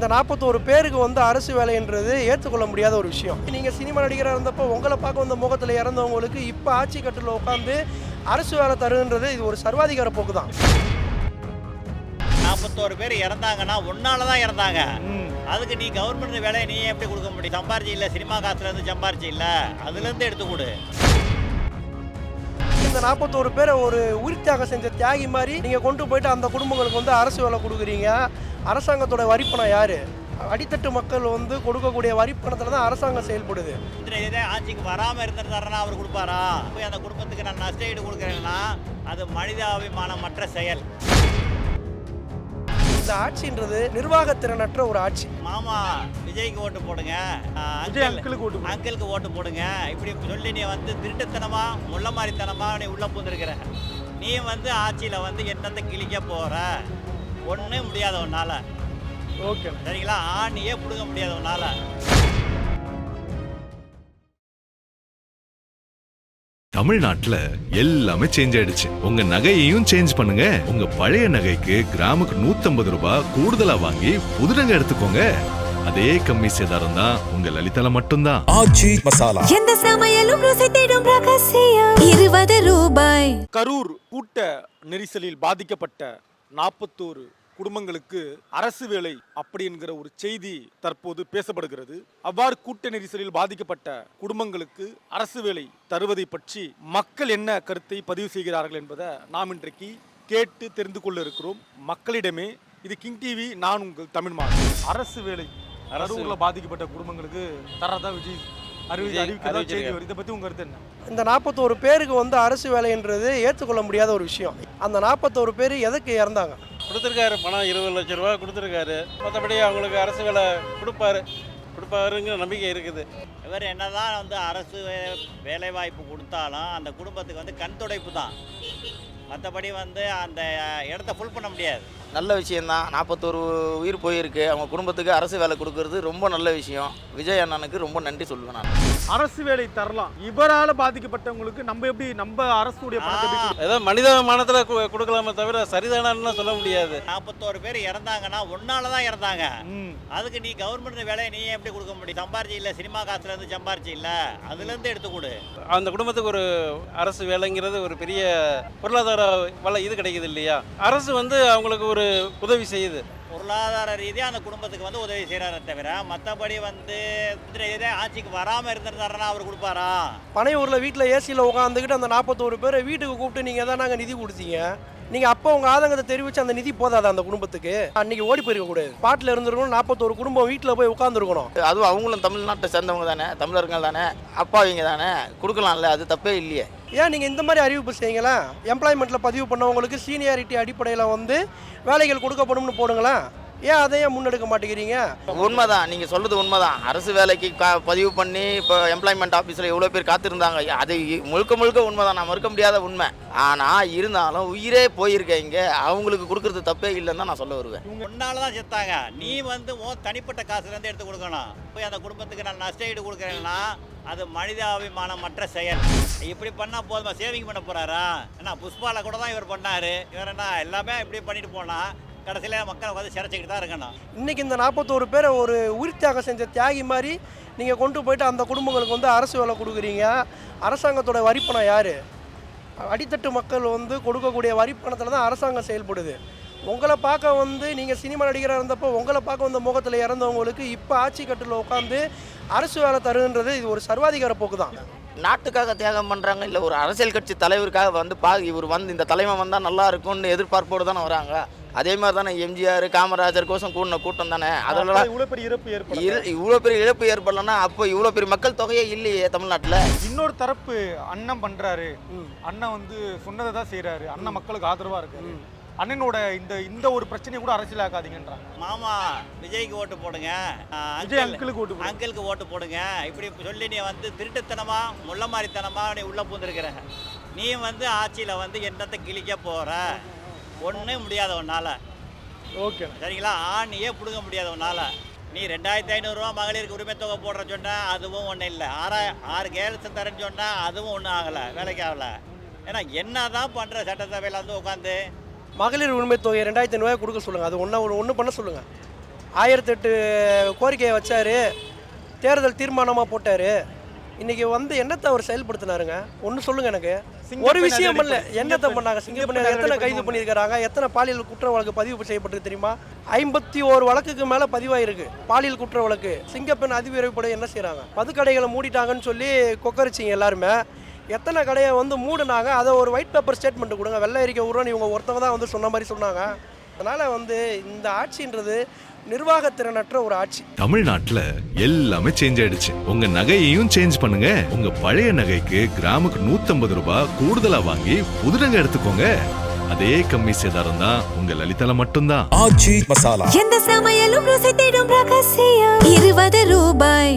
இந்த 41 பேருக்கு வந்து அரசு வேலைன்றது ஏற்றுக்கொள்ள முடியாத ஒரு விஷயம். நீங்கள் சினிமா நடிகராக இருந்தப்போ உங்களை பார்க்க வந்த முகத்தில் இறந்தவங்களுக்கு இப்போ ஆட்சி கட்டில் உட்காந்து அரசு வேலை தருன்றது இது ஒரு சர்வாதிகார போக்கு தான். 41 பேர் இறந்தாங்கன்னா ஒன்னால தான் இறந்தாங்க. அதுக்கு நீ கவர்மெண்ட் வேலையை நீ எப்படி கொடுக்க முடியும்? சம்பாரிச்சு இல்லை, சினிமா காசுலேருந்து சம்பாரிச்சு இல்லை, அதுலேருந்து எடுத்து கொடு. இந்த 41 பேரை ஒரு உயிர் தியாகம் செஞ்ச தியாகி மாதிரி நீங்கள் கொண்டு போயிட்டு அந்த குடும்பங்களுக்கு வந்து அரசு வேலை கொடுக்குறீங்க. அரசாங்கத்தோட வரிப்பணம் யார்? அடித்தட்டு மக்கள் வந்து கொடுக்கக்கூடிய வரிப்பணத்தில் தான் அரசாங்கம் செயல்படுது. இதே ஆட்சிக்கு வராமல் இருந்திருந்தாருன்னா அவர் கொடுப்பாரா? போய் அந்த குடும்பத்துக்கு நான் நஷ்டஈடு கொடுக்குறேன்னா அது மனிதாபிமானமற்ற செயல். இந்த ஆட்சின்றது நிர்வாகத்திறனற்ற ஒரு ஆட்சி. மாமா விஜய்க்கு ஓட்டு போடுங்க, அங்கிளுக்கு ஓட்டு போடுங்க, இப்படி சொல்லி நீ வந்து திருட்டுத்தனமா முள்ள மாதிரித்தனமா நீ உள்ள பூந்துருக்கிற. நீ வந்து ஆட்சியில் வந்து என்னத்தை கிழிக்க போற? ஒன்றே முடியாத ஒன்னால. ஓகே சரிங்களா? ஆணியே பிடுங்க முடியாத ஒன்னால. தமிழ்நாட்டுல எல்லாமே சேஞ்ச் ஆயிடுச்சு. உங்க நகையையும் சேஞ்ச் பண்ணுங்க. உங்க பழைய நகைக்கு கிராமுக்கு 150 ரூபாய் கூடுதலா வாங்கி புது நகை எடுத்துக்கோங்க. அதே கம்மி சேதாரம் தான் உங்க லலிதால மட்டும்தான். ஆச்சி மசாலா. எந்த சமையலும் ருசி தேடும் ரகசியம் 20 ரூபாய். கரூர் கூட்ட நெரிசலில் பாதிக்கப்பட்ட 41 குடும்பங்களுக்கு அரசு வேலை அப்படி என்கிற ஒரு செய்தி தற்போது பேசப்படுகிறது. அவ்வாறு கூட்ட நெரிசலில் பாதிக்கப்பட்ட குடும்பங்களுக்கு அரசு வேலை தருவதை பற்றி மக்கள் என்ன கருத்தை பதிவு செய்கிறார்கள் என்பதை நாம் இன்றைக்கு கேட்டு தெரிந்து கொள்ள இருக்கிறோம் மக்களிடமே. இது கிங் டிவி, நான் உங்கள் தமிழ் மாநில. அரசு வேலை கரூர்ல பாதிக்கப்பட்ட குடும்பங்களுக்கு தரதா விஜய் இதை பத்தி உங்க கருத்து என்ன? இந்த 41 பேருக்கு வந்து அரசு வேலைன்றது ஏற்றுக்கொள்ள முடியாத ஒரு விஷயம். அந்த 41 பேர் எதுக்கு இறந்தாங்க? கொடுத்துருக்காரு பணம், 20 லட்சம் ரூபா கொடுத்துருக்காரு. மற்றபடி அவங்களுக்கு அரசு வேலை கொடுப்பாருங்கிற நம்பிக்கை இருக்குது. இவர் என்னதான் வந்து அரசு வேலை வாய்ப்பு கொடுத்தாலும் அந்த குடும்பத்துக்கு வந்து கண் துடைப்பு தான். மற்றபடி வந்து அந்த இடத்த ஃபுல் பண்ண முடியாது. நல்ல விஷயந்தான். 41 உயிர் போயிருக்கு. அவங்க குடும்பத்துக்கு அரசு வேலை கொடுக்கறது ரொம்ப நல்ல விஷயம். விஜய் அண்ணனுக்கு ரொம்ப நன்றி சொல்லுவேன் நான். அரசு வேலை தரலாம். இவரால் பாதிக்கப்பட்டவங்களுக்கு நம்ம அரசுடைய பணத்தை ஏதோ மனிதாபிமானத்துல கொடுக்கலாமே தவிர சரிதானான்னு சொல்ல முடியாது. 41 பேர் இறந்தாங்கன்னா ஒன்னால தான் இறந்தாங்க. அதுக்கு நீ கவர்மெண்ட் வேலையை நீ எப்படி கொடுக்க முடியும்? சம்பாரிச்சு இல்லை, சினிமா காசுலேருந்து சம்பாரிச்சு இல்லை, அதுலேருந்து எடுத்து கொடு. அந்த குடும்பத்துக்கு ஒரு அரசு வேலைங்கிறது ஒரு பெரிய பொருளாதார இது கிடைக்குது இல்லையா? அரசு வந்து அவங்களுக்கு ஒரு உதவி செய்யுது. பொருளாதார ரீதியாக அந்த குடும்பத்துக்கு வந்து உதவி செய்கிறாரே தவிர மற்றபடி வந்து இதே ஆட்சிக்கு வராமல் இருந்திருந்தாருன்னா அவர் கொடுப்பாரா? பனையூரில் வீட்டில் ஏசியில் உட்காந்துக்கிட்டு அந்த 41 பேரை வீட்டுக்கு கூப்பிட்டு நீங்கள் தான் நாங்கள் நிதி கொடுத்தீங்க. நீங்கள் அப்போ உங்கள் ஆதங்கத்தை தெரிவித்து அந்த நிதி போதாது அந்த குடும்பத்துக்கு. அன்றைக்கி ஓடி போயிருக்கக்கூடாது. பாட்டில் இருந்திருக்கணும். 41 குடும்பம் வீட்டில் போய் உட்காந்துருக்கணும். அதுவும் அவங்களும் தமிழ்நாட்டை சேர்ந்தவங்க தானே, தமிழர்கள் தானே, அப்பாவிங்க தானே, கொடுக்கலாம்ல. அது தப்பே இல்லையே. ஏன் நீங்கள் இந்த மாதிரி அறிவிப்பு செய்யுங்களேன். எம்ப்ளாய்மெண்ட்டில் பதிவு பண்ணவங்களுக்கு சீனியாரிட்டி அடிப்படையில் வந்து வேலைகள் கொடுக்கப்படும்னு போடுங்களேன். ஏன் அதையே முன்னெடுக்க மாட்டேங்கிறீங்க? உண்மைதான், நீங்கள் சொல்கிறது உண்மைதான். அரசு வேலைக்கு பதிவு பண்ணி இப்போ எம்ப்ளாய்மெண்ட் ஆஃபீஸில் எவ்வளோ பேர் காத்திருந்தாங்க. அது முழுக்க உண்மைதான், நான் மறுக்க முடியாத உண்மை. ஆனால் இருந்தாலும் உயிரே போயிருக்கீங்க, அவங்களுக்கு கொடுக்குறது தப்பே இல்லைன்னு தான் நான் சொல்ல வருவேன். ஒன்னால தான் செத்தாங்க. நீ வந்து தனிப்பட்ட காசுலேருந்து எடுத்து கொடுக்கணும். போய் அந்த குடும்பத்துக்கு நான் நஷ்டஈடு கொடுக்குறேன்னா அது மனிதாபிமானமற்ற செயல். இப்படி பண்ணால் போதுமா? சேவிங் பண்ண போகிறாரா? ஏன்னா புஷ்பாவில் கூட தான் இவர் பண்ணார். இவர் என்ன எல்லாமே இப்படி பண்ணிட்டு போனால் கடைசியில் மக்களை வந்து சிறைச்சிக்கிட்டு தான் இருக்கணும். இன்றைக்கி இந்த 41 பேரை ஒரு உயிர் தியாகம் செஞ்ச தியாகி மாதிரி நீங்கள் கொண்டு போயிட்டு அந்த குடும்பங்களுக்கு வந்து அரசு வேலை கொடுக்குறீங்க. அரசாங்கத்தோட வரிப்பணம் யார்? அடித்தட்டு மக்கள் வந்து கொடுக்கக்கூடிய வரிப்பணத்தில் தான் அரசாங்கம் செயல்படுது. உங்களை பார்க்க வந்து நீங்கள் சினிமா நடிகராக இருந்தப்போ உங்களை பார்க்க வந்த முகத்தில் இறந்தவங்களுக்கு இப்போ ஆட்சி கட்டில் உட்காந்து அரசு வேலை தருன்றது இது ஒரு சர்வாதிகார போக்கு தான். நாட்டுக்காக தியாகம் பண்ணுறாங்க, இல்லை ஒரு அரசியல் கட்சி தலைவருக்காக வந்து இவர் வந்து இந்த தலைமை வந்தால் நல்லா இருக்கும்னு எதிர்பார்ப்போடு தானே வராங்க. அதே மாதிரி தானே எம்ஜிஆர், காமராஜர் கோசம் கூடின கூட்டம் தானே. அதெல்லாம் இவ்வளோ பெரிய இழப்பு ஏற்படலன்னா அப்போ இவ்வளோ பெரிய மக்கள் தொகையே இல்லையே தமிழ்நாட்டில். இன்னொரு தரப்பு அண்ணன் பண்ணுறாரு, அண்ணன் வந்து சொன்னதை தான் செய்கிறாரு, அண்ணன் மக்களுக்கு ஆதரவாக இருக்காரு. அண்ணனோட இந்த ஒரு பிரச்சனையை கூட அரசியலாக்காதீங்கன்றாங்க. மாமா விஜய்க்கு ஓட்டு போடுங்க, அங்கிளுக்கு ஓட்டு போடுங்க, இப்படி சொல்லி நீ வந்து திருட்டுத்தனமா முள்ள மாதிரித்தனமா நீ உள்ள பூந்துருக்கிற. நீ வந்து ஆட்சியில் வந்து என்னத்தை கிழிக்க போற? ஒன்றே முடியாத ஒன்னால. ஓகே சரிங்களா? ஆணியே பிடுங்க முடியாத ஒன்னால. நீ 2500 ரூபா மகளிருக்கு உரிமை தொகை போடுற சொன்னா அதுவும் ஒன்றும் இல்லை. 6 கேர்ள்ஸ் தரேன்னு சொன்னால் அதுவும் ஒன்றும் ஆகலை, வேலைக்கு ஆகலை. ஏன்னா என்ன தான் பண்ணுற சட்டசபையில் வந்து உட்காந்து மகளிர் உரிமை தொகை 2500 ரூபாய் கொடுக்க சொல்லுங்கள். அது ஒன்று பண்ண சொல்லுங்கள். 1008 கோரிக்கையை வச்சார், தேர்தல் தீர்மானமாக போட்டார். இன்றைக்கி வந்து என்னத்தை அவர் செயல்படுத்தினாருங்க? ஒன்று சொல்லுங்கள் எனக்கு. ஒரு விஷயம் இல்லை. என்னத்தை பண்ணாங்க? சிங்கப்பெண்ணை எத்தனை கைது பண்ணியிருக்கிறாங்க? எத்தனை பாலியல் குற்ற வழக்கு பதிவு செய்யப்பட்டிருக்கு தெரியுமா? 51 வழக்குக்கு மேலே பதிவாயிருக்கு பாலியல் குற்ற வழக்கு. சிங்கப்பெண் அதிவிரைவுப்படை என்ன செய்கிறாங்க? மதுக்கடைகளை மூடிட்டாங்கன்னு சொல்லி கொக்கரிச்சிங்க எல்லாருமே. எத்தனை கடையை வந்து மூடினாங்க? அதை ஒரு ஒயிட் பேப்பர் ஸ்டேட்மெண்ட் கொடுங்க. வெள்ளை அறிக்கை விட்றோன்னு இவங்க ஒருத்தவங்க தான் வந்து சொன்ன மாதிரி சொன்னாங்க. அதனால் வந்து இந்த ஆட்சின்றது நிர்வாகத்திறனற்ற ஒரு ஆட்சி. தமிழ்நாட்டுல எல்லாமே சேஞ்ச் ஆயிடுச்சு. உங்க நகையையும் சேஞ்ச் பண்ணுங்க. உங்க பழைய நகைக்கு கிராமுக்கு 150 ரூபாய் கூடுதலா வாங்கி புது நகை எடுத்துக்கோங்க. அதே கம்மி சேதாரம் தான் உங்க லலிதால மட்டும்தான். எந்த சமையலும் ருசி தேடும் ரகசியம் 20 ரூபாய்.